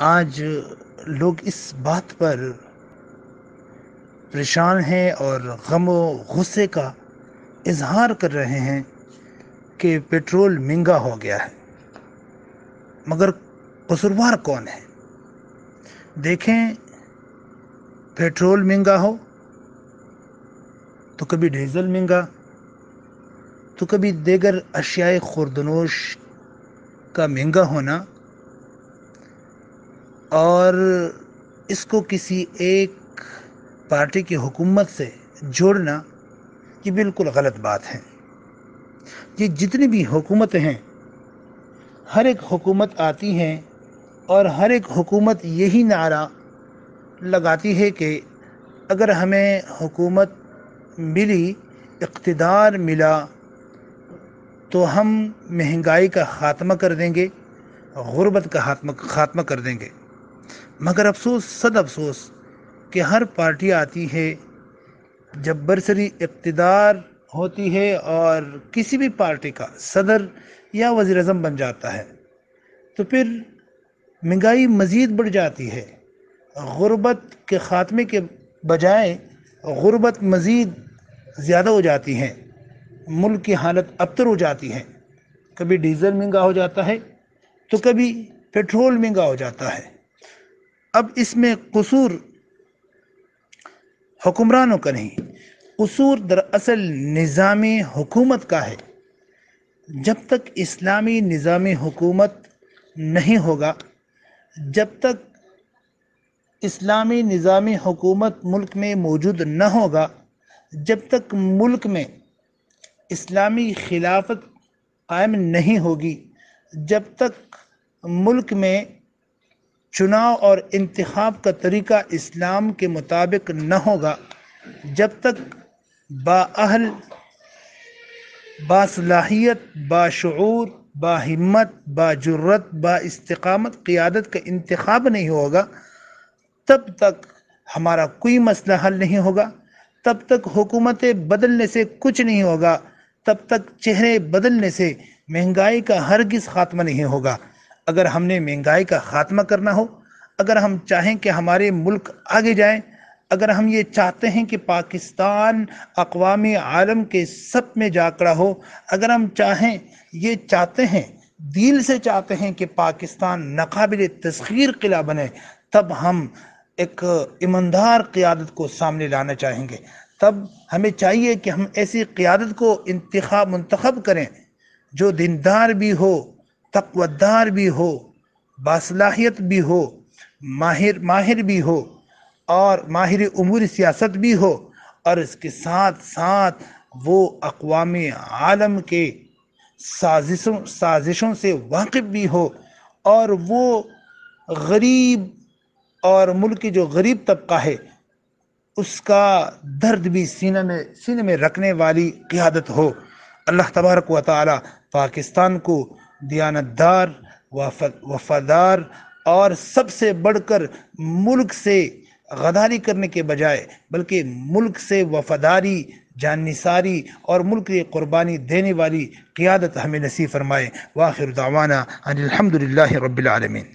آج لوگ اس بات پر پریشان ہیں اور غم و غصے کا اظہار کر رہے ہیں کہ پیٹرول مہنگا ہو گیا ہے، مگر قصوروار کون ہے؟ دیکھیں، پیٹرول مہنگا ہو تو کبھی ڈیزل مہنگا، تو کبھی دیگر اشیاء خوردنوش کا مہنگا ہونا، اور اس کو کسی ایک پارٹی کی حکومت سے جوڑنا یہ بالکل غلط بات ہے۔ یہ جتنی بھی حکومتیں ہیں، ہر ایک حکومت آتی ہیں اور ہر ایک حکومت یہی نعرہ لگاتی ہے کہ اگر ہمیں حکومت ملی، اقتدار ملا، تو ہم مہنگائی کا خاتمہ کر دیں گے، غربت کا خاتمہ کر دیں گے۔ مگر افسوس، صد افسوس کہ ہر پارٹی آتی ہے، جب برسری اقتدار ہوتی ہے اور کسی بھی پارٹی کا صدر یا وزیر اعظم بن جاتا ہے، تو پھر مہنگائی مزید بڑھ جاتی ہے۔ غربت کے خاتمے کے بجائے غربت مزید زیادہ ہو جاتی ہے، ملک کی حالت ابتر ہو جاتی ہے۔ کبھی ڈیزل مہنگا ہو جاتا ہے تو کبھی پیٹرول مہنگا ہو جاتا ہے۔ اب اس میں قصور حکمرانوں کا نہیں، قصور دراصل نظام حکومت کا ہے۔ جب تک اسلامی نظام حکومت نہیں ہوگا، جب تک اسلامی نظام حکومت ملک میں موجود نہ ہوگا، جب تک ملک میں اسلامی خلافت قائم نہیں ہوگی، جب تک ملک میں چناؤ اور انتخاب کا طریقہ اسلام کے مطابق نہ ہوگا، جب تک بااہل، باصلاحیت، باشعور، باہمت، باجرت، با استقامت قیادت کا انتخاب نہیں ہوگا، تب تک ہمارا کوئی مسئلہ حل نہیں ہوگا، تب تک حکومتیں بدلنے سے کچھ نہیں ہوگا، تب تک چہرے بدلنے سے مہنگائی کا ہرگز خاتمہ نہیں ہوگا۔ اگر ہم نے مہنگائی کا خاتمہ کرنا ہو، اگر ہم چاہیں کہ ہمارے ملک آگے جائیں، اگر ہم یہ چاہتے ہیں کہ پاکستان اقوام عالم کے سب میں جا کھڑا ہو، اگر ہم یہ چاہتے ہیں، دل سے چاہتے ہیں کہ پاکستان ناقابل تسخیر قلعہ بنے، تب ہم ایک ایماندار قیادت کو سامنے لانا چاہیں گے۔ تب ہمیں چاہیے کہ ہم ایسی قیادت کو منتخب کریں جو دیندار بھی ہو، تقویدار بھی ہو، باصلاحیت بھی ہو، ماہر بھی ہو، اور ماہر امور سیاست بھی ہو، اور اس کے ساتھ ساتھ وہ اقوام عالم کے سازشوں سے واقف بھی ہو، اور وہ غریب اور ملک کی جو غریب طبقہ ہے اس کا درد بھی سینے میں رکھنے والی قیادت ہو۔ اللہ تبارک و تعالی پاکستان کو دیانتدار، وفادار اور سب سے بڑھ کر ملک سے غداری کرنے کے بجائے بلکہ ملک سے وفاداری، جان نثاری اور ملک کی قربانی دینے والی قیادت ہمیں نصیب فرمائے۔ وآخر دعوانا ان الحمد للہ رب العالمین۔